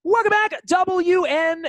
Welcome back, WNST,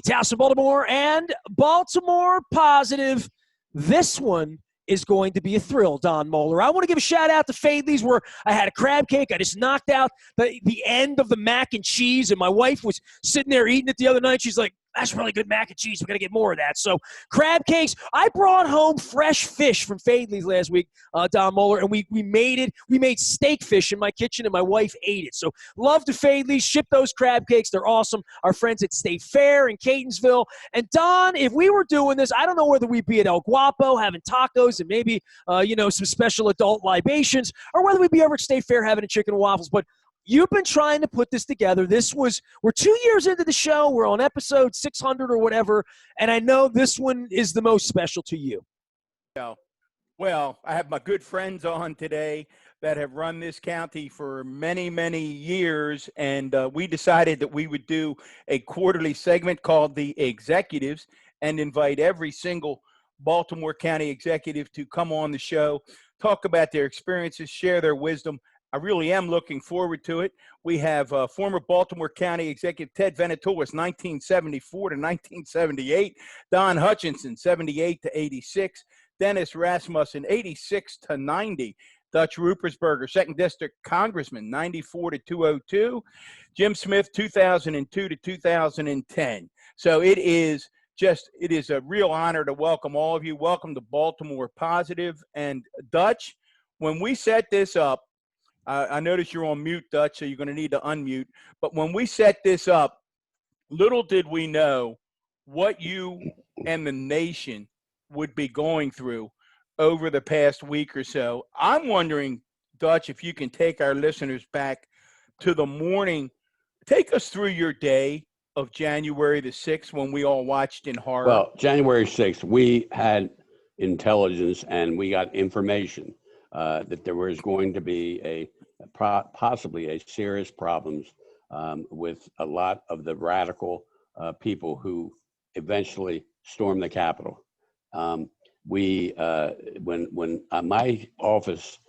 Towson, Baltimore, and Baltimore Positive. This one is going to be a thrill, Don Mohler. I want to give a shout-out to Fadley's where I had a crab cake. I just knocked out the end of the mac and cheese, and my wife was sitting there eating it the other night. She's like, that's really good mac and cheese. We're going to get more of that. So crab cakes. I brought home fresh fish from Fadley's last week, Don Mohler, and we made it. We made steak fish in my kitchen, and my wife ate it. So love to Fadley's. Ship those crab cakes. They're awesome. Our friends at State Fair in Catonsville. And, Don, if we were doing this, I don't know whether we'd be at El Guapo having tacos and maybe, some special adult libations, or whether we'd be over at State Fair having a chicken and waffles. But you've been trying to put this together. We're 2 years into the show. We're on episode 600 or whatever, and I know this one is the most special to you. Well, I have my good friends on today that have run this county for many, many years, and we decided that we would do a quarterly segment called The Executives and invite every single Baltimore County executive to come on the show, talk about their experiences, share their wisdom. I really am looking forward to it. We have former Baltimore County Executive Ted Venetoulis, 1974 to 1978. Don Hutchinson, 78 to 86. Dennis Rasmussen, 86 to 90. Dutch Ruppersberger, 2nd District Congressman, 94 to 202. Jim Smith, 2002 to 2010. So it is a real honor to welcome all of you. Welcome to Baltimore Positive. And Dutch, when we set this up, I notice you're on mute, Dutch, so you're going to need to unmute. But when we set this up, little did we know what you and the nation would be going through over the past week or so. I'm wondering, Dutch, if you can take our listeners back to the morning. Take us through your day of January the 6th when we all watched in horror. Well, January 6th, we had intelligence and we got information that there was going to be possibly a serious problems with a lot of the radical people who eventually stormed the Capitol. When my office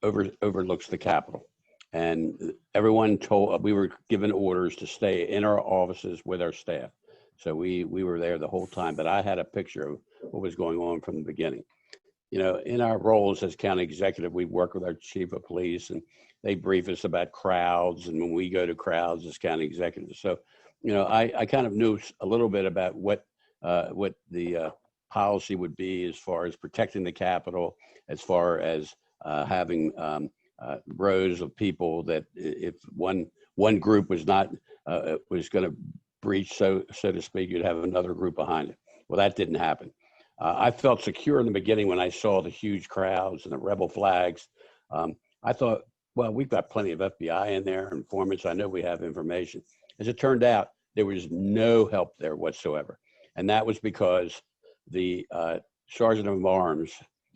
overlooks the Capitol, and everyone we were given orders to stay in our offices with our staff. So we were there the whole time, but I had a picture of what was going on from the beginning. In our roles as county executive, we work with our chief of police, and they brief us about crowds. And when we go to crowds as county executives, so I kind of knew a little bit about what the policy would be as far as protecting the Capitol, as far as having rows of people that if one group was not was going to breach, so to speak, you'd have another group behind it. Well, that didn't happen. I felt secure in the beginning when I saw the huge crowds and the rebel flags. I thought, well, we've got plenty of FBI in there, informants. I know we have information. As it turned out, there was no help there whatsoever. And that was because the Sergeant of Arms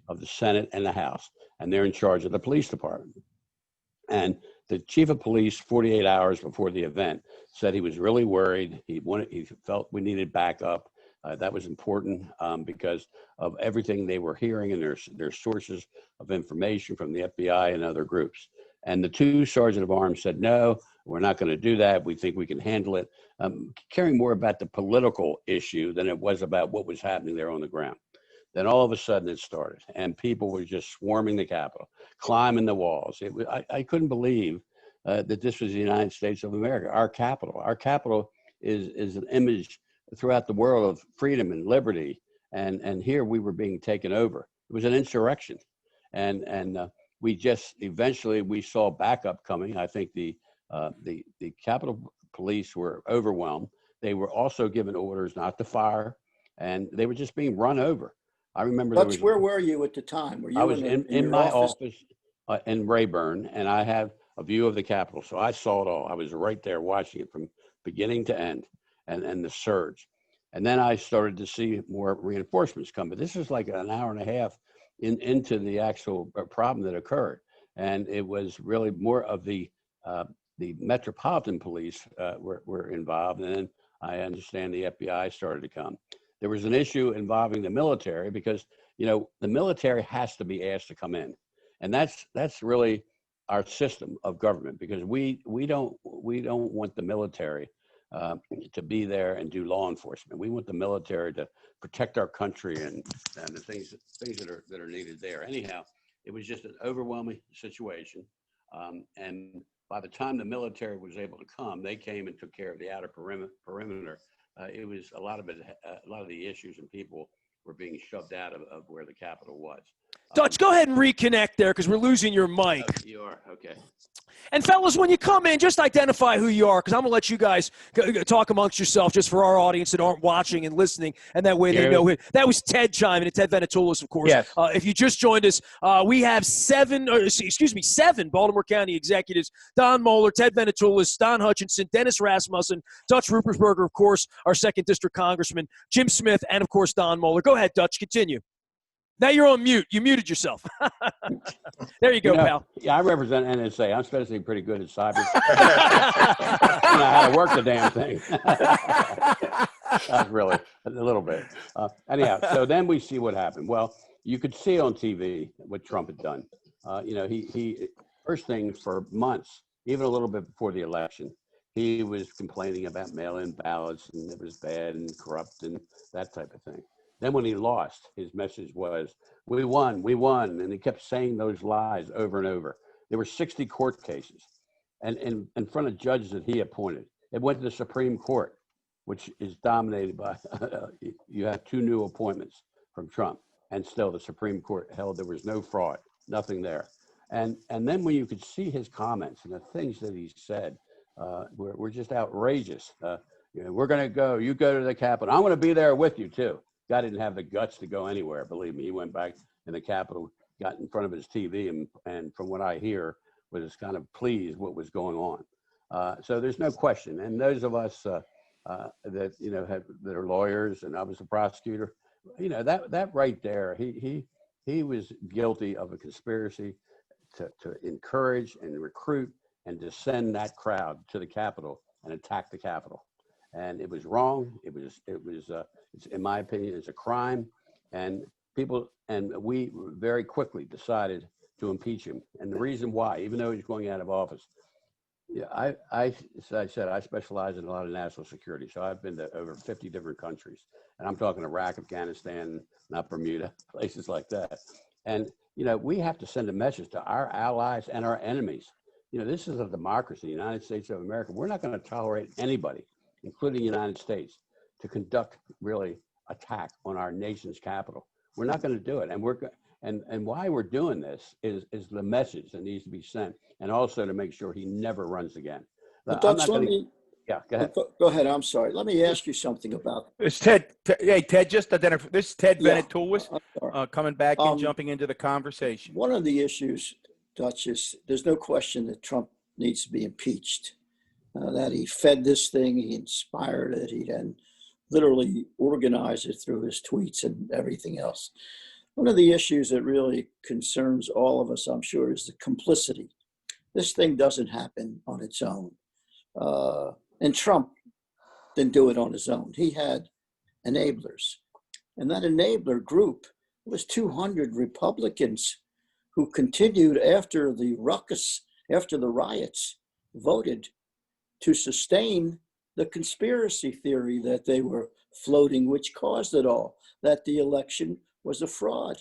of the Senate and the House, and they're in charge of the police department. And the chief of police, 48 hours before the event, said he was really worried. He felt we needed backup. That was important because of everything they were hearing and their sources of information from the FBI and other groups. And the two Sergeant of Arms said, no, we're not going to do that. We think we can handle it. Caring more about the political issue than it was about what was happening there on the ground. Then all of a sudden it started, and people were just swarming the Capitol, climbing the walls. I couldn't believe that this was the United States of America, our capital. Our capital is an image throughout the world of freedom and liberty, and here we were being taken over. It was an insurrection, and we just eventually we saw backup coming. I think the Capitol Police were overwhelmed. They were also given orders not to fire, and they were just being run over. I remember. Where were you at the time? Were you I was in my office in Rayburn, and I have a view of the Capitol, so I saw it all. I was right there watching it from beginning to end, and the surge. And then I started to see more reinforcements come. But this was like an hour and a half into the actual problem that occurred, and it was really more of the Metropolitan Police were involved, and then I understand the FBI started to come. There was an issue involving the military because, the military has to be asked to come in. And that's really our system of government, because we don't we don't want the military to be there and do law enforcement. We want the military to protect our country and the things that are needed there. Anyhow, it was just an overwhelming situation. And by the time the military was able to come, they came and took care of the outer perimeter. It was a lot of the issues and people were being shoved out of where the Capitol was. Dutch, go ahead and reconnect there because we're losing your mic. Oh, you are? Okay. And fellas, when you come in, just identify who you are, because I'm going to let you guys talk amongst yourself just for our audience that aren't watching and listening, and that way they know who. That was Ted chiming in, Ted Venetoulis, of course. Yes. If you just joined us, we have seven Baltimore County executives: Don Mohler, Ted Venetoulis, Don Hutchinson, Dennis Rasmussen, Dutch Ruppersberger, of course, our 2nd District Congressman, Jim Smith, and, of course, Don Mohler. Go ahead, Dutch. Continue. Now you're on mute. You muted yourself. There you go, pal. Yeah, I represent NSA. I'm supposed to be pretty good at cyber. I know how to work the damn thing. Not really, a little bit. Anyhow, so then we see what happened. Well, you could see on TV what Trump had done. He first thing for months, even a little bit before the election, he was complaining about mail-in ballots and it was bad and corrupt and that type of thing. Then when he lost, his message was, we won. And he kept saying those lies over and over. There were 60 court cases and in front of judges that he appointed. It went to the Supreme Court, which is dominated by, you have 2 new appointments from Trump. And still the Supreme Court held there was no fraud, nothing there. And then when you could see his comments and the things that he said were just outrageous. We're going to go, you go to the Capitol. I'm going to be there with you too. Guy didn't have the guts to go anywhere, believe me. He went back in the Capitol, got in front of his TV, and from what I hear, was kind of pleased what was going on. So there's no question. And those of us that that are lawyers, and I was a prosecutor, that right there, he was guilty of a conspiracy to encourage and recruit and to send that crowd to the Capitol and attack the Capitol. And it was wrong. It was in my opinion, it's a crime. And we very quickly decided to impeach him. And the reason why, even though he's going out of office, as I said, I specialize in a lot of national security. So I've been to over 50 different countries. And I'm talking Iraq, Afghanistan, not Bermuda, places like that. And, we have to send a message to our allies and our enemies. This is a democracy, the United States of America. We're not going to tolerate anybody, including the United States, to conduct really attack on our nation's capital. We're not going to do it. And why we're doing this is the message that needs to be sent, and also to make sure he never runs again. Dutch, go ahead. Go ahead. I'm sorry. Let me ask you something about It's Ted. Hey, Ted, just identify. This is Ted Venetoulis coming back and jumping into the conversation. One of the issues, Dutch, is there's no question that Trump needs to be impeached. That he fed this thing, he inspired it, he then literally organized it through his tweets and everything else. One of the issues that really concerns all of us, I'm sure, is the complicity. This thing doesn't happen on its own. And Trump didn't do it on his own. He had enablers. And that enabler group was 200 Republicans who continued after the ruckus, after the riots, voted to sustain the conspiracy theory that they were floating, which caused it all, that the election was a fraud.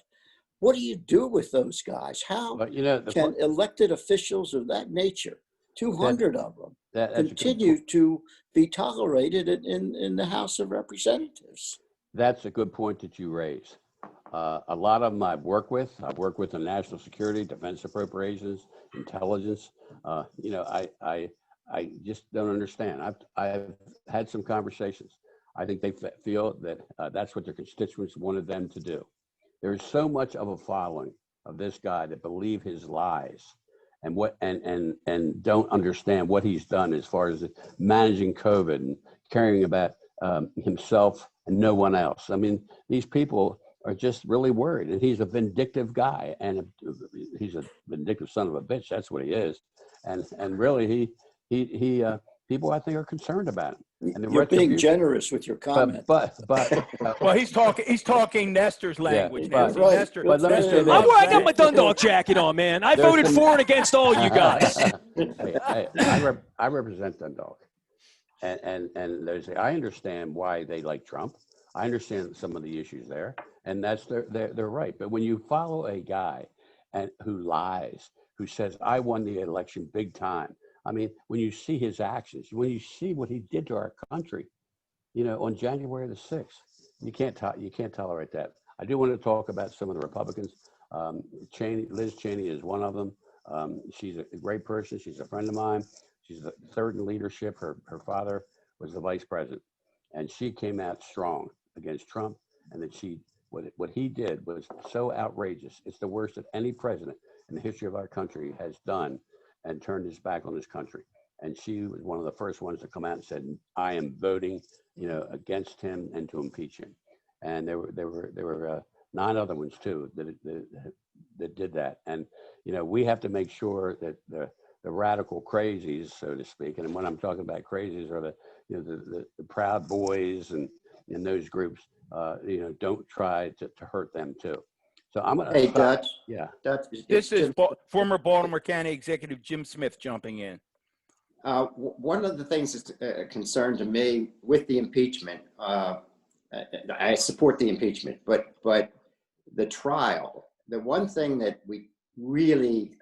What do you do with those guys? How can elected officials of that nature, 200 of them, continue to be tolerated in the House of Representatives? That's a good point that you raise. A lot of them I've worked with in national security, defense appropriations, intelligence. I just don't understand. I've had some conversations. I think they feel that that's what their constituents wanted them to do. There's so much of a following of this guy that believe his lies and don't understand what he's done as far as managing COVID and caring about himself and no one else. I mean, these people are just really worried, and he's a vindictive guy, and he's a vindictive son of a bitch. That's what he is, and really he people I think are concerned about it. And the You're being retribution. generous with your comment. But Well, he's talking Nestor's language. but- Nancy. Right. Nestor, But let me Nestor say this. loves I got my that. Dundalk jacket on, man. I There's voted some- for and against all you guys. I represent Dundalk, and I understand why they like Trump. I understand some of the issues there, and that's they're right. But when you follow a guy who lies, who says I won the election big time, I mean, when you see his actions, when you see what he did to our country, on January the 6th, you can't tolerate that. I do want to talk about some of the Republicans. Liz Cheney is one of them. She's a great person. She's a friend of mine. She's the third in leadership. Her father was the vice president, and she came out strong against Trump. And that what he did was so outrageous. It's the worst that any president in the history of our country has done, and turned his back on his country. And she was one of the first ones to come out and said, "I am voting, against him and to impeach him." And there were 9 other ones too that did that. And we have to make sure that the radical crazies, so to speak, and when I'm talking about crazies, are the Proud Boys and those groups, don't try to hurt them too. So I'm gonna. Hey, Dutch. Yeah. Dutch. This is former Baltimore County Executive Jim Smith jumping in. One of the things that's a concern to me with the impeachment, I support the impeachment, but the trial, the one thing that we really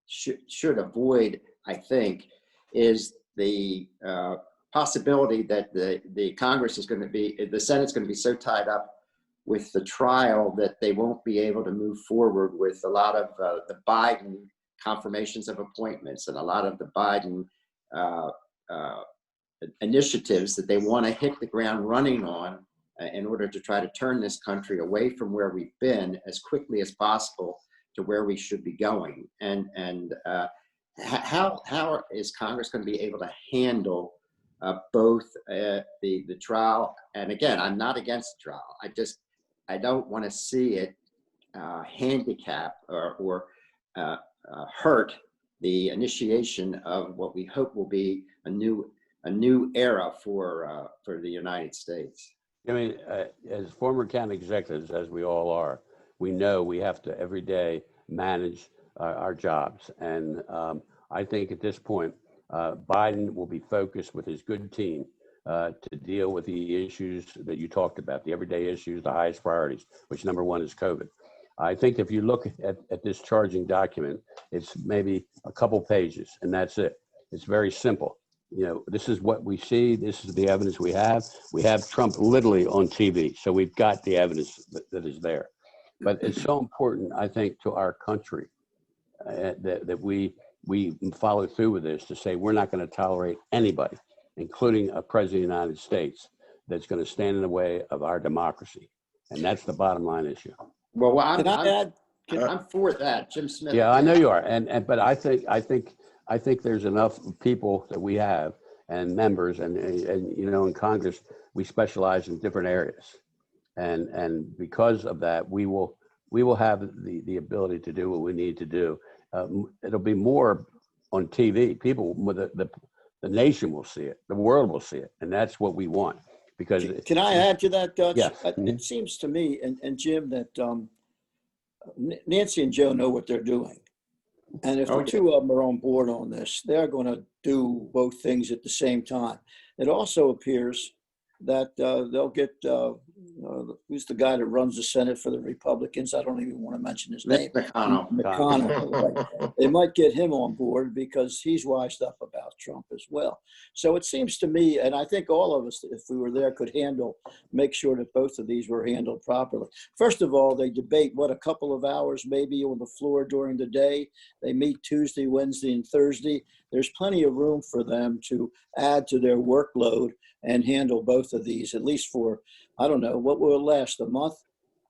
should avoid, I think, is the possibility that the Congress is going to be, the Senate's going to be so tied up with the trial that they won't be able to move forward with a lot of the Biden confirmations of appointments and a lot of the Biden initiatives that they want to hit the ground running on in order to try to turn this country away from where we've been as quickly as possible to where we should be going. And how is Congress going to be able to handle both the trial? And again, I'm not against the trial. I don't want to see it handicap or hurt the initiation of what we hope will be a new era for the United States. I mean, as former county executives, as we all are, we know we have to every day manage our jobs. And I think at this point, Biden will be focused with his good team to deal with the issues that you talked about, the everyday issues, the highest priorities, which number one is COVID. I think if you look at this charging document, it's maybe a couple pages and that's it. It's very simple. This is what we see. This is the evidence we have. We have Trump literally on TV. So we've got the evidence that is there. But it's so important, I think, to our country that we follow through with this to say we're not going to tolerate anybody, including a president of the United States, that's going to stand in the way of our democracy. And that's the bottom line issue. Well, Can I add? I'm for that, Jim Smith. Yeah, I know you are. But I think there's enough people that we have and members and in Congress, we specialize in different areas. And because of that, we will have the ability to do what we need to do. It'll be more on TV. People, the nation will see it. The world will see it. And that's what we want. Because Can I add to that, Dutch? Yes. It seems to me, and Jim, that Nancy and Joe know what they're doing. And if the two of them are on board on this, they're going to do both things at the same time. It also appears that they'll get, who's the guy that runs the Senate for the Republicans? I don't even want to mention his name. McConnell. Right. They might get him on board because he's wised up about Trump as well. So it seems to me, and I think all of us, if we were there, could make sure that both of these were handled properly. First of all, they debate, a couple of hours maybe on the floor during the day. They meet Tuesday, Wednesday, and Thursday. There's plenty of room for them to add to their workload and handle both of these, at least for, I don't know, what will it last, a month?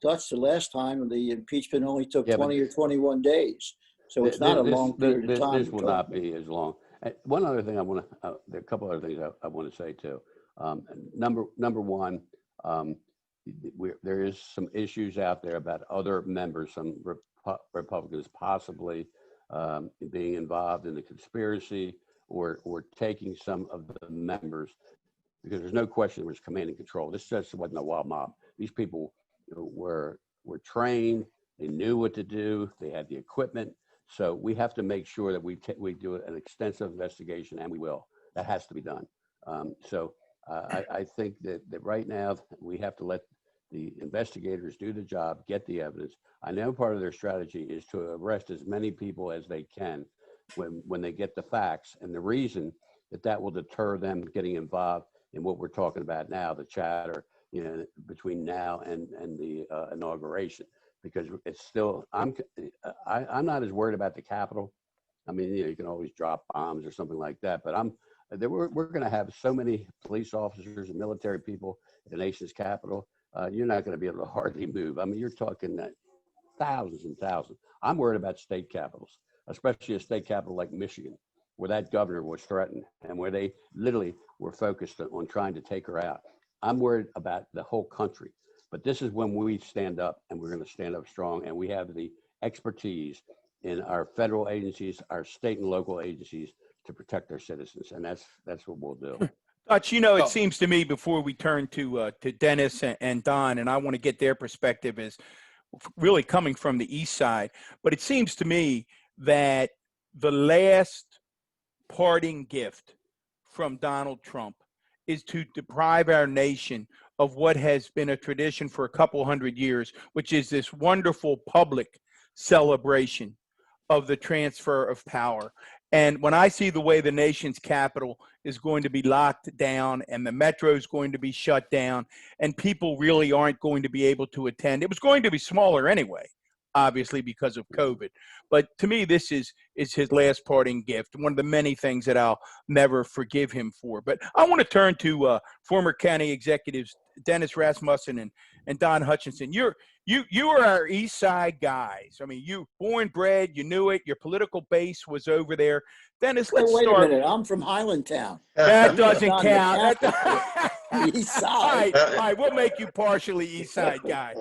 Dutch, the last time the impeachment only took 20 or 21 days. So it's not a long period of time. This will not be as long. One other thing there are a couple other things I want to say too. Number one, there is some issues out there about other members, some Republicans possibly being involved in the conspiracy or taking some of the members, because there's no question there was command and control. This just wasn't a wild mob. These people were trained. They knew what to do. They had the equipment. So we have to make sure that we do an extensive investigation, and we will. That has to be done. I think that right now we have to let the investigators do the job, get the evidence. I know part of their strategy is to arrest as many people as they can when they get the facts, and the reason that will deter them getting involved in what we're talking about now, the chatter, between now and the inauguration, because it's still, I'm not as worried about the Capitol. I mean, you can always drop bombs or something like that, but we're going to have so many police officers and military people at the nation's capital. You're not going to be able to hardly move. I mean, you're talking thousands and thousands. I'm worried about state capitals, especially a state capital like Michigan, where that governor was threatened and where they literally were focused on trying to take her out. I'm worried about the whole country, but this is when we stand up, and we're going to stand up strong, and we have the expertise in our federal agencies, our state and local agencies to protect our citizens, and that's what we'll do. Dutch, it seems to me, before we turn to Dennis and Don, and I want to get their perspective as really coming from the East Side, but it seems to me that the last parting gift from Donald Trump is to deprive our nation of what has been a tradition for a couple hundred years, which is this wonderful public celebration of the transfer of power. And when I see the way the nation's capital is going to be locked down and the metro is going to be shut down and people really aren't going to be able to attend, it was going to be smaller anyway, obviously because of COVID. But to me, this is his last parting gift, one of the many things that I'll never forgive him for. But I want to turn to former county executives Dennis Rasmussen and Don Hutchinson. You are our East Side guys. I mean, you born, bred, you knew it. Your political base was over there. Dennis, let's wait start. a minute. I'm from Highlandtown. That doesn't count. East Side. All right, we'll make you partially East Side guy.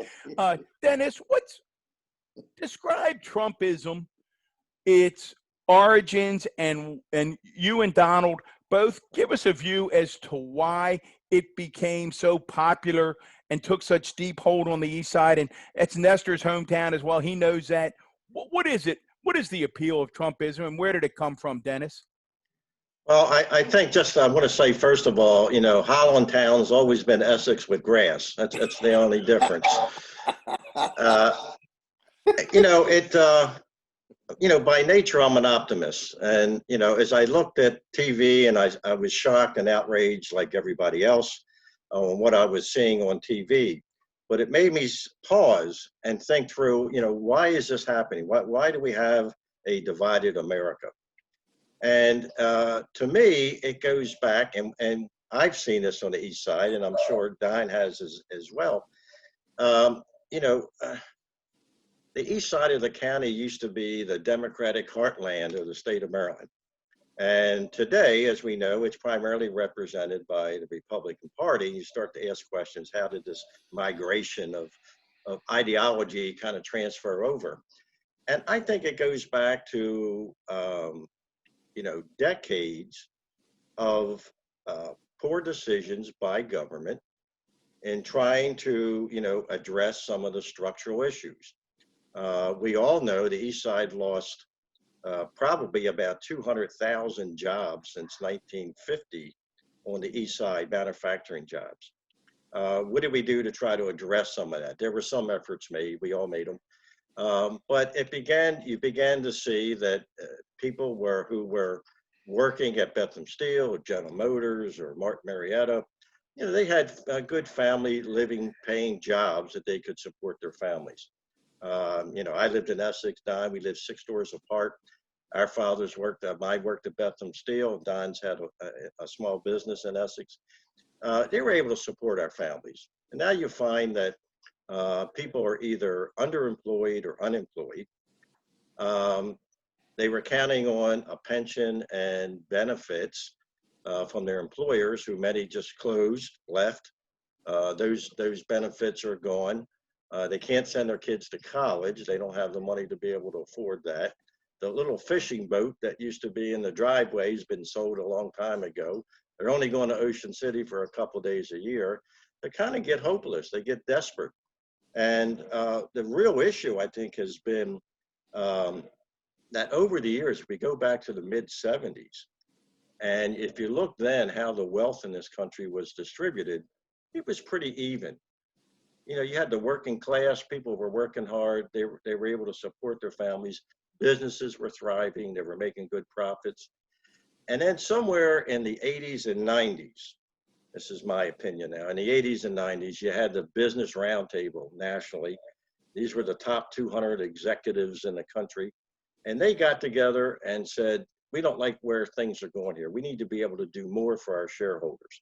Dennis, describe Trumpism, its origins, and you and Donald both give us a view as to why it became so popular and took such deep hold on the East Side, and it's Nestor's hometown as well. He knows that. What is it? What is the appeal of Trumpism, and where did it come from, Dennis? Well, I think I want to say, first of all, Highlandtown's always been Essex with grass. That's the only difference. By nature, I'm an optimist. And, as I looked at TV, and I was shocked and outraged like everybody else on what I was seeing on TV. But it made me pause and think through, why is this happening? Why do we have a divided America? And to me, it goes back, and I've seen this on the East Side, and I'm sure Don has as well. The East Side of the county used to be the Democratic heartland of the state of Maryland. And today, as we know, it's primarily represented by the Republican Party. You start to ask questions, how did this migration of ideology kind of transfer over? And I think it goes back to, decades of poor decisions by government in trying to, address some of the structural issues. We all know the East Side lost probably about 200,000 jobs since 1950 on the East Side, manufacturing jobs. What did we do to try to address some of that? There were some efforts made, we all made them. But you began to see that people who were working at Bethlehem Steel or General Motors or Martin Marietta, they had a good family living, paying jobs that they could support their families. I lived in Essex, Don, we lived 6 doors apart. Our fathers worked, mine worked at Bethlehem Steel, Don's had a small business in Essex. They were able to support our families. And now you find that people are either underemployed or unemployed. They were counting on a pension and benefits from their employers, who many just closed, left. Those benefits are gone. They can't send their kids to college. They don't have the money to be able to afford that. the little fishing boat that used to be in the driveway has been sold a long time ago. They're only going to Ocean City for a couple of days a year. They kind of get hopeless. They get desperate. And the real issue, I think, has been that over the years, if we go back to the mid-'70s, and if you look then how the wealth in this country was distributed, it was pretty even. You know, you had the working class, people were working hard, they were able to support their families, businesses were thriving, they were making good profits. And then somewhere in the 80s and 90s, this is my opinion now, in the 80s and 90s, you had the Business Roundtable nationally. These were the top 200 executives in the country. And they got together and said, we don't like where things are going here. We need to be able to do more for our shareholders.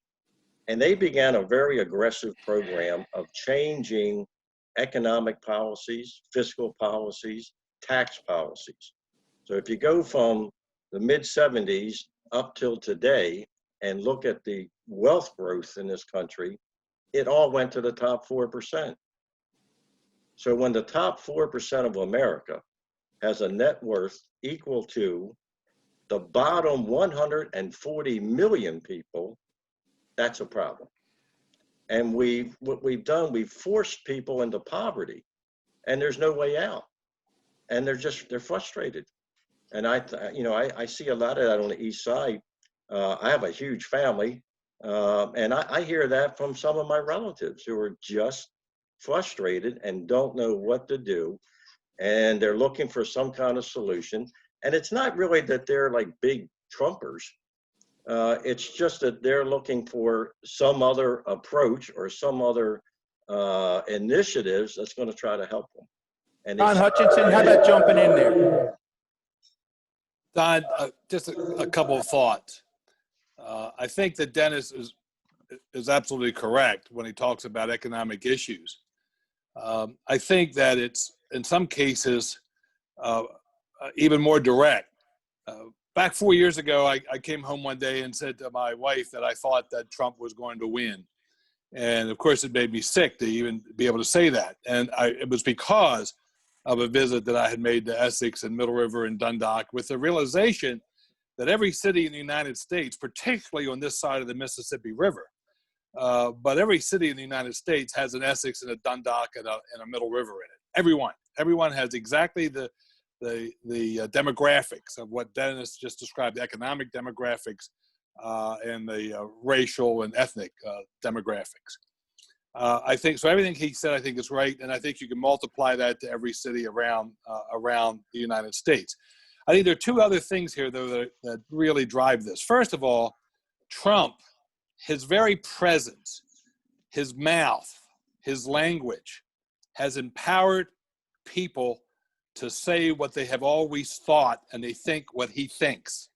And they began a very aggressive program of changing economic policies, fiscal policies, tax policies. So if you go from the mid-'70s up till today and look at the wealth growth in this country, it all went to the top 4%. So when the top 4% of America has a net worth equal to the bottom 140 million people, that's a problem. And what we've done, we've forced people into poverty, and there's no way out. And they're frustrated. And I see a lot of that on the East Side. I have a huge family, and I hear that from some of my relatives who are just frustrated and don't know what to do. And they're looking for some kind of solution. And it's not really that they're like big Trumpers. It's just that they're looking for some other approach or some other initiatives that's going to try to help them. And Don Hutchinson, how about jumping in there? Don, just a couple of thoughts. I think that Dennis is absolutely correct when he talks about economic issues. I think that it's, in some cases, even more direct. Back 4 years ago, I came home one day and said to my wife that I thought that Trump was going to win. And of course, it made me sick to even be able to say that. And it was because of a visit that I had made to Essex and Middle River and Dundalk, with the realization that every city in the United States, particularly on this side of the Mississippi River, but every city in the United States has an Essex and a Dundalk and a Middle River in it. Everyone has exactly the demographics of what Dennis just described, the economic demographics and the racial and ethnic demographics. I think so. Everything he said, I think, is right, and I think you can multiply that to every city around the United States. I think there are two other things here, though, that really drive this. First of all, Trump, his very presence, his mouth, his language, has empowered people to say what they have always thought, and they think what he thinks.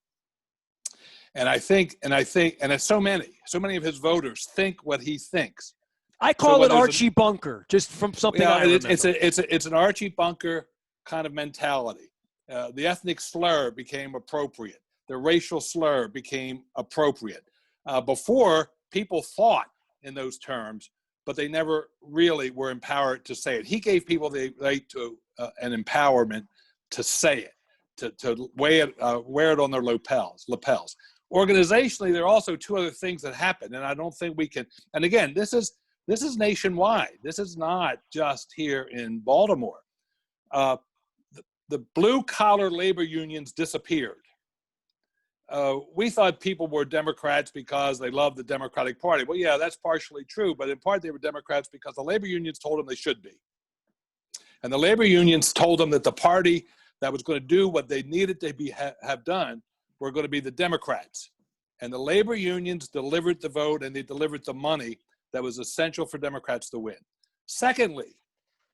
And I think, and it's so many of his voters think what he thinks. I call it Archie Bunker, just from something I remember. It's an Archie Bunker kind of mentality. The ethnic slur became appropriate. The racial slur became appropriate. Before, people thought in those terms, but they never really were empowered to say it. He gave people the right to an empowerment to say it, to wear it on their lapels. Organizationally, there are also two other things that happen, and I don't think we can. And again, this is nationwide. This is not just here in Baltimore. The blue-collar labor unions disappeared. We thought people were Democrats because they loved the Democratic Party. Well, yeah, that's partially true, but in part they were Democrats because the labor unions told them they should be. And the labor unions told them that the party that was going to do what they needed to have done were going to be the Democrats. And the labor unions delivered the vote, and they delivered the money that was essential for Democrats to win. Secondly,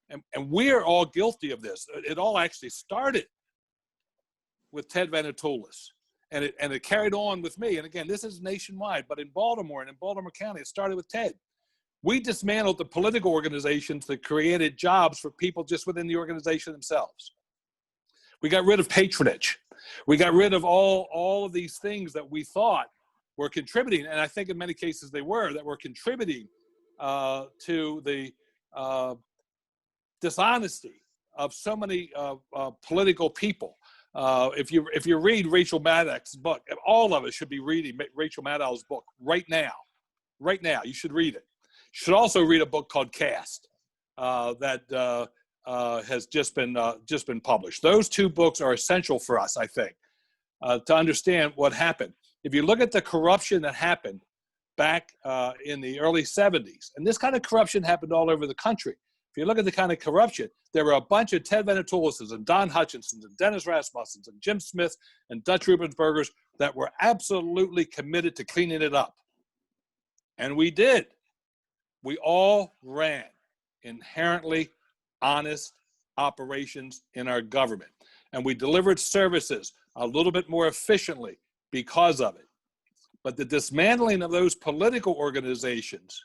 and we're all guilty of this, it all actually started with Ted Venetoulis. And it carried on with me. And again, this is nationwide, but in Baltimore and in Baltimore County, it started with Ted. We dismantled the political organizations that created jobs for people just within the organization themselves. We got rid of patronage. We got rid of all of these things that we thought were contributing, and I think in many cases they were contributing to the dishonesty of so many political people. If you read Rachel Maddow's book, all of us should be reading Rachel Maddow's book right now. Right now, you should read it. You should also read a book called Caste that has just been published. Those two books are essential for us, I think, to understand what happened. If you look at the corruption that happened back in the early 70s, and this kind of corruption happened all over the country. If you look at the kind of corruption, there were a bunch of Ted Venetoulis and Don Hutchinsons and Dennis Rasmussen and Jim Smith and Dutch Ruppersbergers that were absolutely committed to cleaning it up. And we did. We all ran inherently honest operations in our government. And we delivered services a little bit more efficiently because of it. But the dismantling of those political organizations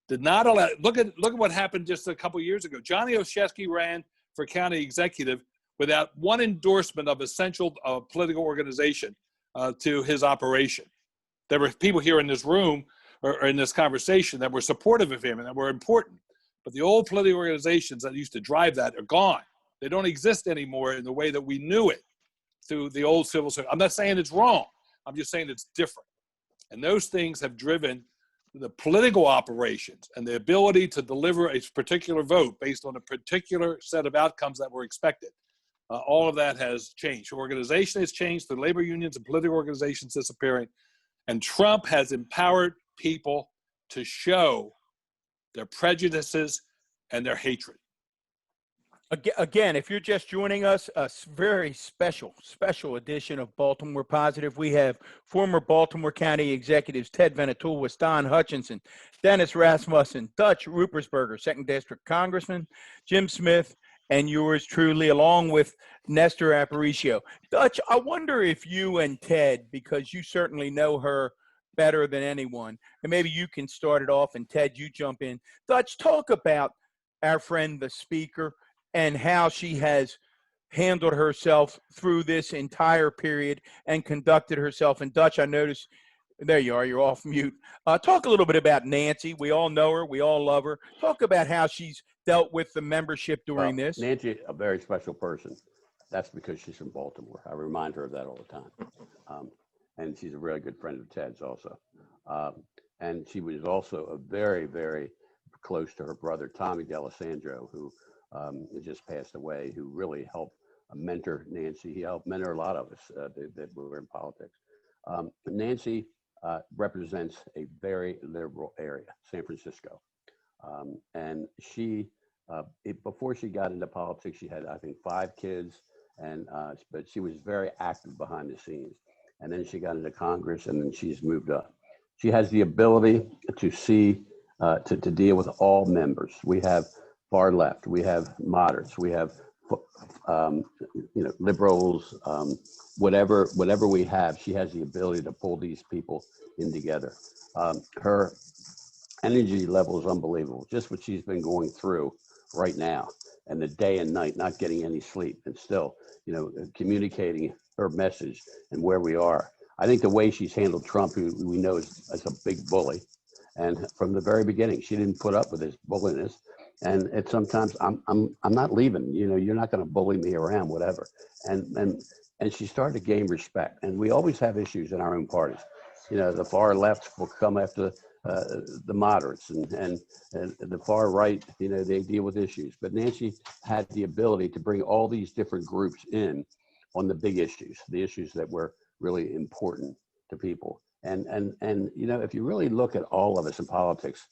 did not allow. Look at what happened just a couple of years ago. Johnny Oshesky ran for county executive without one endorsement of essential political organization to his operation. There were people here in this room or in this conversation that were supportive of him and that were important. But the old political organizations that used to drive that are gone. They don't exist anymore in the way that we knew it through the old civil service. I'm not saying it's wrong. I'm just saying it's different. And those things have driven the political operations and the ability to deliver a particular vote based on a particular set of outcomes that were expected. All of that has changed. Organization has changed, the labor unions and political organizations disappearing. And Trump has empowered people to show their prejudices and their hatred. Again, if you're just joining us, a very special edition of Baltimore Positive. We have former Baltimore County Executives Ted Venetoulis, Don Hutchinson, Dennis Rasmussen, Dutch Ruppersberger, 2nd District Congressman, Jim Smith, and yours truly, along with Nestor Aparicio. Dutch, I wonder if you and Ted, because you certainly know her better than anyone, and maybe you can start it off, and Ted, you jump in. Dutch, talk about our friend, the speaker, and how she has handled herself through this entire period and conducted herself. And Dutch, I noticed, there you are, you're off mute. Talk a little bit about Nancy. We all know her. We all love her. Talk about how she's dealt with the membership during this. Nancy, a very special person. That's because she's from Baltimore. I remind her of that all the time. And she's a really good friend of Ted's also. And she was also a very, very close to her brother, Tommy D'Alessandro, who just passed away, who really helped mentor Nancy. He helped mentor a lot of us that were in politics. Nancy represents a very liberal area, San Francisco. And she, before she got into politics, she had, I think, 5 kids, and but she was very active behind the scenes. And then she got into Congress, and then she's moved up. She has the ability to see, to deal with all members. We have far left, we have moderates, we have liberals, whatever we have, she has the ability to pull these people in together. Her energy level is unbelievable. Just what she's been going through right now, and the day and night, not getting any sleep, and still, communicating her message and where we are. I think the way she's handled Trump, who we know is a big bully, and from the very beginning, she didn't put up with his bulliness. And it's sometimes I'm not leaving. You're not going to bully me around, whatever. And she started to gain respect. And we always have issues in our own parties. The far left will come after the moderates, and the far right, they deal with issues. But Nancy had the ability to bring all these different groups in on the big issues, the issues that were really important to people. And if you really look at all of us in politics,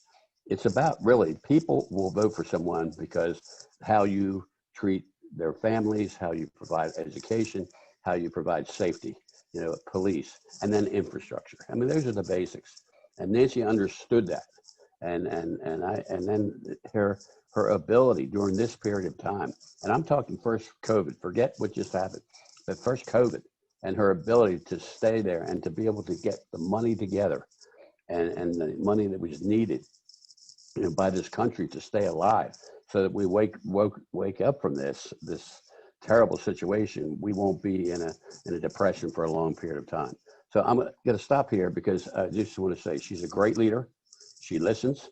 it's about really people will vote for someone because how you treat their families, how you provide education, how you provide safety, police, and then infrastructure. I mean, those are the basics. And Nancy understood that. And then her ability during this period of time, and I'm talking first COVID, forget what just happened, but first COVID, and her ability to stay there and to be able to get the money together and the money that was needed by this country to stay alive, so that we wake up from this terrible situation. We won't be in a depression for a long period of time. So I'm going to stop here because I just want to say she's a great leader. She listens.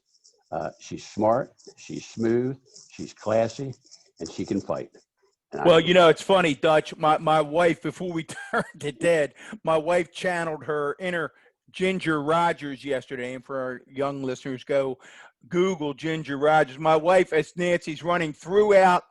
She's smart. She's smooth. She's classy, and she can fight. Well, you know, it's funny, Dutch. My wife, before we turned to dead, my wife channeled her inner Ginger Rogers yesterday. And for our young listeners, go Google Ginger Rogers. My wife, as Nancy's running throughout,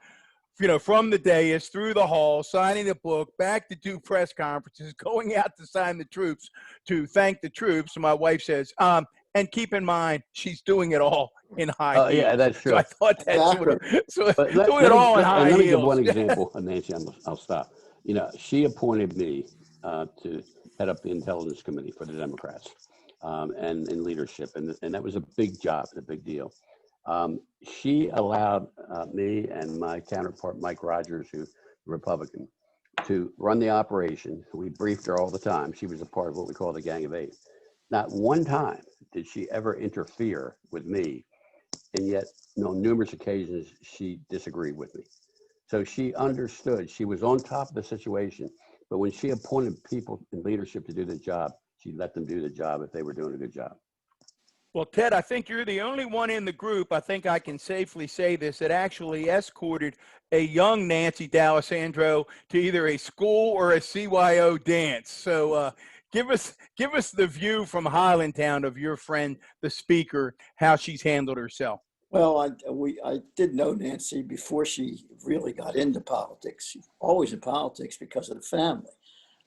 you know, from the dais through the hall, signing the book, back to do press conferences, going out to sign the troops, to thank the troops. And my wife says, and keep in mind, she's doing it all in high heels. Yeah, that's true. So I thought that doing it me, all in high let me heels. give one example, Nancy. I'll stop. You know, she appointed me to head up the Intelligence Committee for the Democrats and in leadership, and that was a big job, a big deal. She allowed me and my counterpart, Mike Rogers, who's Republican, to run the operation. We briefed her all the time. She was a part of what we call the Gang of Eight. Not one time did she ever interfere with me, and yet, on numerous occasions, she disagreed with me. So she understood. She was on top of the situation, but when she appointed people in leadership to do the job, she let them do the job if they were doing a good job. Well, Ted, I think you're the only one in the group, I think I can safely say this, that actually escorted a young Nancy D'Alessandro to either a school or a CYO dance. So give us the view from Highlandtown of your friend, the speaker, how she's handled herself. Well, I did know Nancy before she really got into politics. She's always in politics because of the family.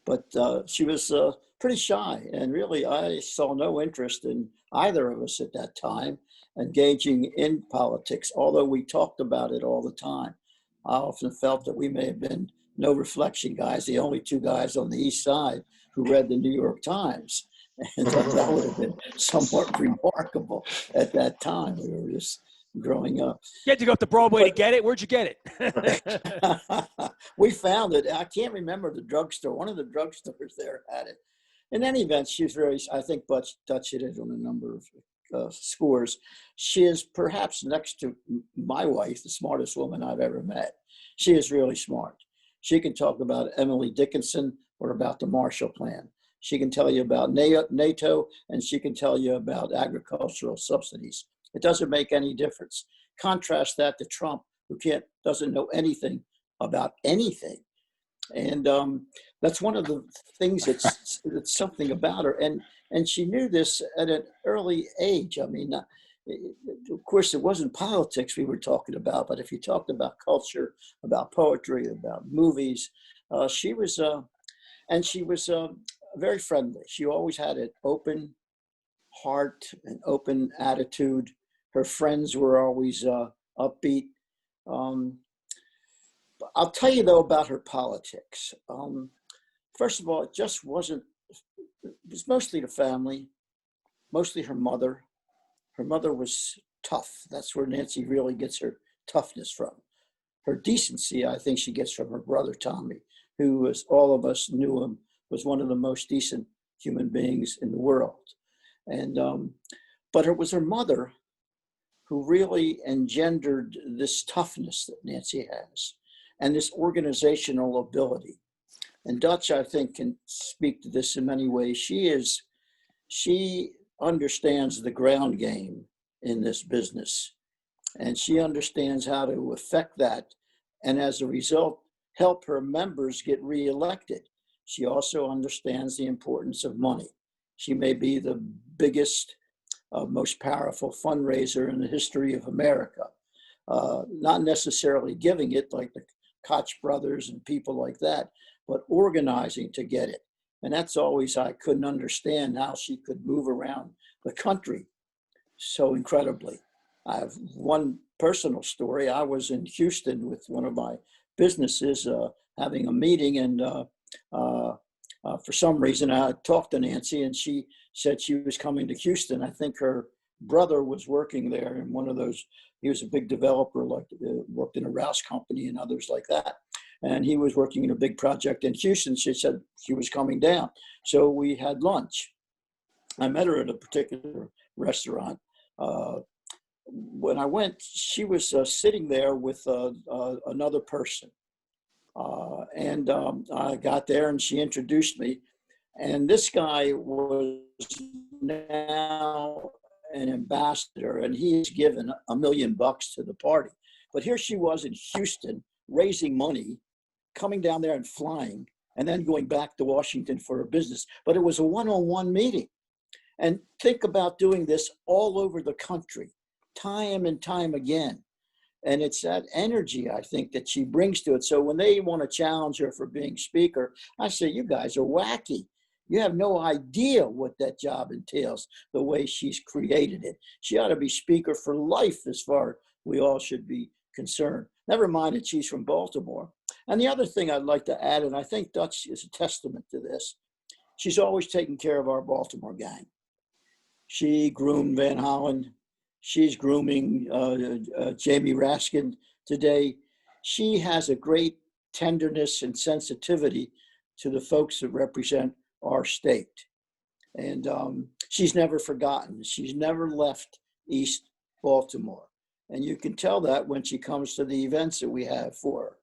But she was pretty shy, and really I saw no interest in either of us at that time engaging in politics, although we talked about it all the time. I often felt that we may have been no reflection guys, the only two guys on the East Side who read the New York Times. And that would have been somewhat remarkable at that time. We were just growing up. You had to go up to Broadway to get it. Where'd you get it? We found it. I can't remember the drugstore. One of the drugstores there had it. In any event, she's very, I think Dutch hit it on a number of scores. She is perhaps next to my wife, the smartest woman I've ever met. She is really smart. She can talk about Emily Dickinson or about the Marshall Plan. She can tell you about NATO, and she can tell you about agricultural subsidies. It doesn't make any difference. Contrast that to Trump, who doesn't know anything about anything. And that's one of the things that's something about her. And she knew this at an early age. I mean, of course, it wasn't politics we were talking about, but if you talked about culture, about poetry, about movies, she was very friendly. She always had an open heart, an open attitude. Her friends were always upbeat. I'll tell you, though, about her politics. First of all, it was mostly the family, mostly her mother. Her mother was tough. That's where Nancy really gets her toughness from. Her decency, I think she gets from her brother, Tommy, who, as all of us knew him, was one of the most decent human beings in the world. And but it was her mother who really engendered this toughness that Nancy has and this organizational ability. And Dutch, I think, can speak to this in many ways. She understands the ground game in this business, and she understands how to affect that, and as a result, help her members get reelected. She also understands the importance of money. She may be the biggest, most powerful fundraiser in the history of America. Not necessarily giving it like the Koch brothers and people like that, but organizing to get it. And that's always, I couldn't understand how she could move around the country so incredibly. I have one personal story. I was in Houston with one of my businesses having a meeting, and for some reason I talked to Nancy, and she said she was coming to Houston. I think her brother was working there in one of those, he was a big developer, like worked in a Rouse company and others like that. And he was working in a big project in Houston. She said she was coming down. So we had lunch. I met her at a particular restaurant. When I went, she was sitting there with another person. And I got there and she introduced me. And this guy was now an ambassador, and he's given $1 million to the party. But here she was in Houston raising money, coming down there and flying, and then going back to Washington for a business. But it was a one-on-one meeting. And think about doing this all over the country, time and time again. And it's that energy, I think, that she brings to it. So when they want to challenge her for being speaker, I say, you guys are wacky. You have no idea what that job entails, the way she's created it. She ought to be speaker for life as far as we all should be concerned. Never mind that she's from Baltimore. And the other thing I'd like to add, and I think Dutch is a testament to this, she's always taken care of our Baltimore gang. She groomed Van Hollen. She's grooming Jamie Raskin today. She has a great tenderness and sensitivity to the folks that represent our state. And she's never forgotten. She's never left East Baltimore. And you can tell that when she comes to the events that we have for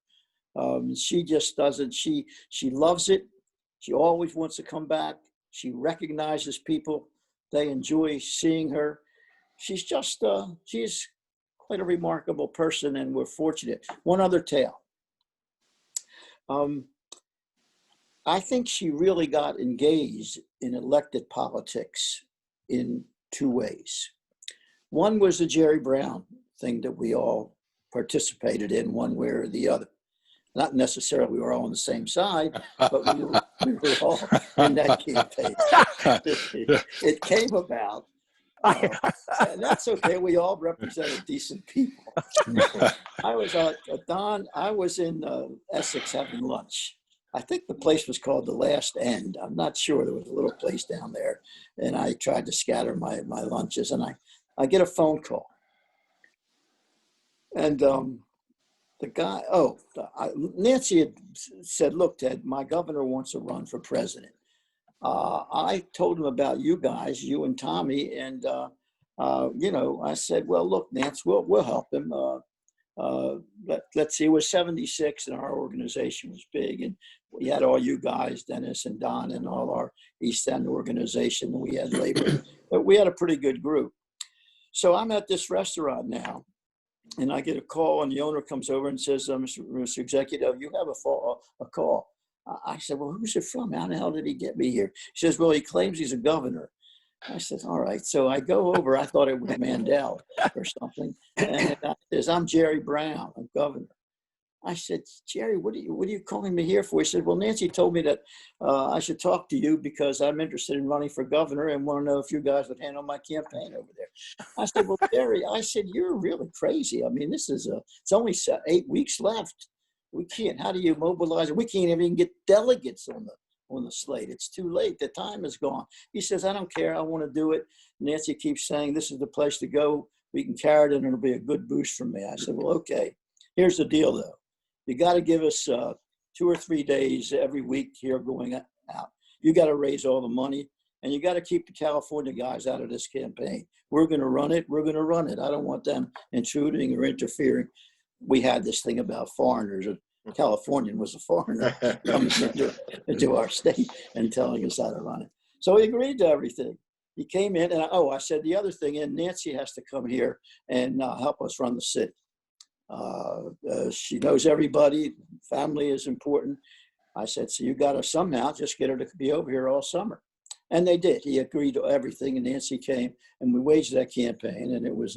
her. She just doesn't, she loves it. She always wants to come back. She recognizes people. They enjoy seeing her. She's just, she's quite a remarkable person, and we're fortunate. One other tale. I think she really got engaged in elected politics in two ways. One was the Jerry Brown thing that we all participated in one way or the other. Not necessarily we were all on the same side, but we were all in that campaign. It came about. And that's okay. We all represented decent people. I was Don. I was in Essex having lunch. I think the place was called The Last End. I'm not sure. There was a little place down there, and I tried to scatter my lunches, and I get a phone call, and the guy. Nancy had said, "Look, Ted, my governor wants to run for president." I told him about you guys, you and Tommy, and I said, "Well, look, Nance, we'll help him. Let's see, it was 76, and our organization was big, and we had all you guys, Dennis and Don, and all our East End organization, and we had labor. But we had a pretty good group. So I'm at this restaurant now, and I get a call, and the owner comes over and says, Mr. Executive, you have a call." I said, "Well, who's it from? How the hell did he get me here?" He says, "Well, he claims he's a governor." I said, "All right." So I go over. I thought it was Mandel or something. And I says, "I'm Jerry Brown, I'm governor." I said, "Jerry, what are you calling me here for?" He said, "Well, Nancy told me that I should talk to you because I'm interested in running for governor and want to know if you guys would handle my campaign over there." I said, "Well, Jerry," I said, "you're really crazy. I mean, it's only 8 weeks left. We can't. How do you mobilize? We can't even get delegates on the slate. It's too late. The time is gone." He says, "I don't care. I want to do it." Nancy keeps saying, "This is the place to go. We can carry it and it'll be a good boost for me." I said, "Well, okay. Here's the deal, though. You got to give us 2 or 3 days every week here going out. You got to raise all the money, and you got to keep the California guys out of this campaign. We're going to run it. We're going to run it. I don't want them intruding or interfering." We had this thing about foreigners. A Californian was a foreigner coming into our state and telling us how to run it. So he agreed to everything. He came in, and I said the other thing, and Nancy has to come here and help us run the city. She knows everybody. Family is important. I said, "So you got to somehow just get her to be over here all summer." And they did. He agreed to everything, and Nancy came, and we waged that campaign, and it was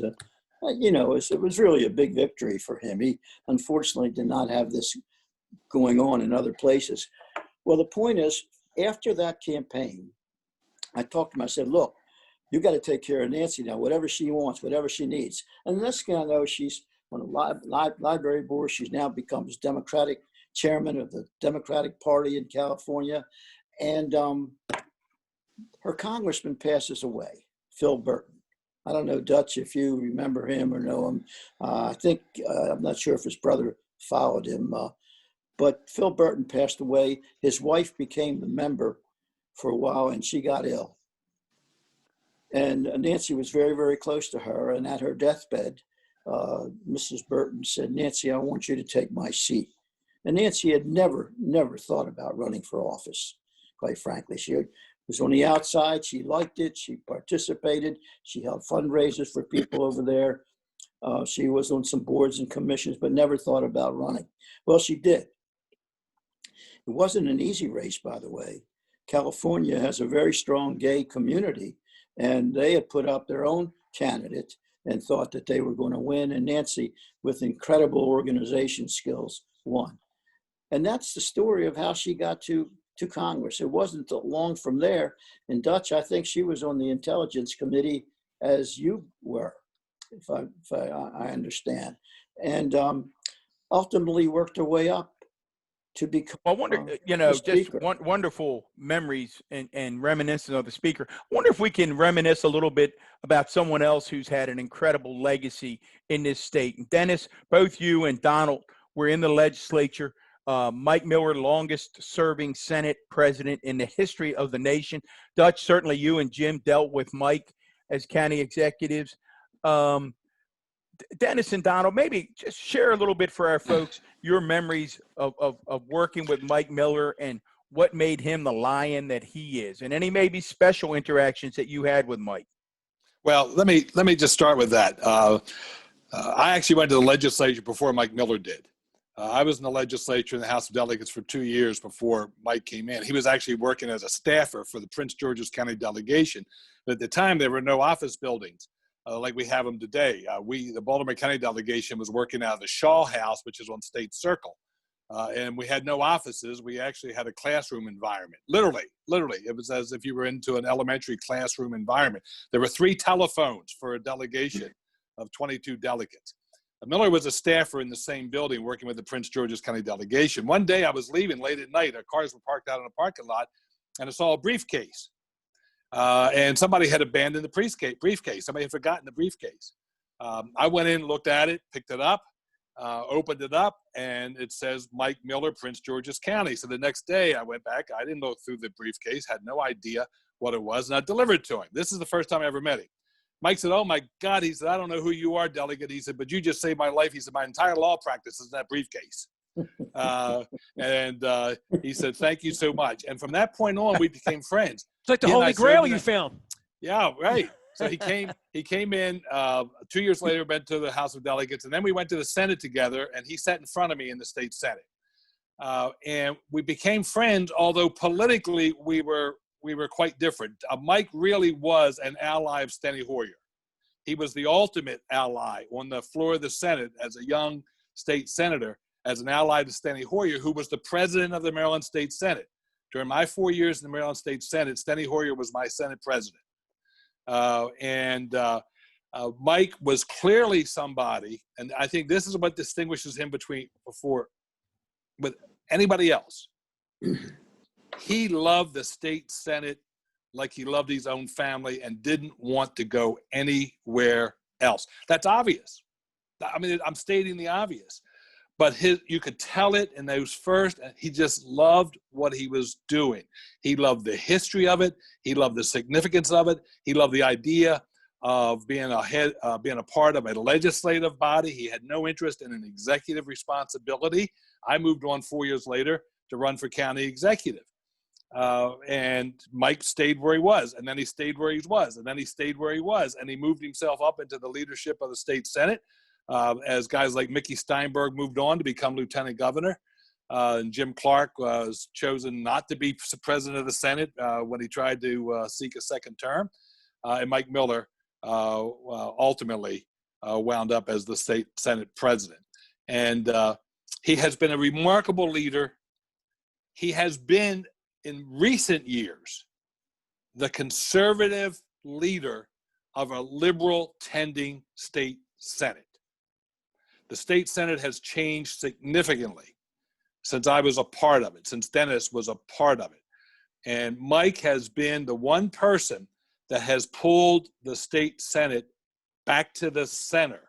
it was really a big victory for him. He unfortunately did not have this going on in other places. Well, the point is, after that campaign, I talked to him. I said, "Look, you got to take care of Nancy now, whatever she wants, whatever she needs." And this guy knows she's on the library board. She's now becomes Democratic chairman of the Democratic Party in California. And her congressman passes away, Phil Burton. I don't know, Dutch, if you remember him or know him. I think, I'm not sure if his brother followed him, but Phil Burton passed away. His wife became the member for a while, and she got ill. And Nancy was very, very close to her. And at her deathbed, Mrs. Burton said, "Nancy, I want you to take my seat." And Nancy had never thought about running for office, quite frankly. She was on the outside. She liked it. She participated. She held fundraisers for people over there. She was on some boards and commissions, but never thought about running. Well, she did. It wasn't an easy race, by the way. California has a very strong gay community, and they had put up their own candidate and thought that they were going to win. And Nancy, with incredible organization skills, won. And that's the story of how she got to Congress. It wasn't long from there. In Dutch, I think she was on the Intelligence Committee as you were, if I understand, and ultimately worked her way up to become. I wonder, just wonderful memories and reminiscent of the speaker. I wonder if we can reminisce a little bit about someone else who's had an incredible legacy in this state. Dennis, both you and Donald were in the legislature. Mike Miller, longest serving Senate president in the history of the nation. Dutch, certainly you and Jim dealt with Mike as county executives. Dennis and Donald, maybe just share a little bit for our folks your memories of working with Mike Miller and what made him the lion that he is, and any maybe special interactions that you had with Mike. Well, let me just start with that. I actually went to the legislature before Mike Miller did. I was in the legislature in the House of Delegates for 2 years before Mike came in. He was actually working as a staffer for the Prince George's County delegation. But at the time, there were no office buildings like we have them today. The Baltimore County delegation was working out of the Shaw House, which is on State Circle. And we had no offices. We actually had a classroom environment. Literally. It was as if you were into an elementary classroom environment. There were 3 telephones for a delegation of 22 delegates. Miller was a staffer in the same building working with the Prince George's County delegation. One day I was leaving late at night. Our cars were parked out in a parking lot, and I saw a briefcase. And somebody had abandoned the briefcase. Somebody had forgotten the briefcase. I went in, looked at it, picked it up, opened it up, and it says Mike Miller, Prince George's County. So the next day I went back. I didn't look through the briefcase, had no idea what it was, and I delivered it to him. This is the first time I ever met him. Mike said, "Oh, my God." He said, "I don't know who you are, delegate." He said, "But you just saved my life." He said, "My entire law practice is in that briefcase." He said, "Thank you so much." And from that point on, we became friends. It's like the Holy Grail you found. Yeah, right. So he came in 2 years later, went to the House of Delegates, and then we went to the Senate together, and he sat in front of me in the state Senate. And we became friends, although politically we were quite different. Mike really was an ally of Steny Hoyer. He was the ultimate ally on the floor of the Senate as a young state senator, as an ally to Steny Hoyer, who was the president of the Maryland State Senate. During my 4 years in the Maryland State Senate, Steny Hoyer was my Senate president. Mike was clearly somebody, and I think this is what distinguishes him with anybody else. He loved the state Senate like he loved his own family and didn't want to go anywhere else. That's obvious. I mean, I'm stating the obvious. But you could tell it in those first, he just loved what he was doing. He loved the history of it. He loved the significance of it. He loved the idea of being a part of a legislative body. He had no interest in an executive responsibility. I moved on 4 years later to run for county executive. And Mike stayed where he was, and then he stayed where he was, and then he stayed where he was, and he moved himself up into the leadership of the state Senate as guys like Mickey Steinberg moved on to become lieutenant governor. And Jim Clark was chosen not to be president of the Senate when he tried to seek a second term. And Mike Miller ultimately wound up as the state Senate president. And he has been a remarkable leader. He has been, in recent years, the conservative leader of a liberal tending state Senate. The state Senate has changed significantly since I was a part of it, since Dennis was a part of it. And Mike has been the one person that has pulled the state Senate back to the center.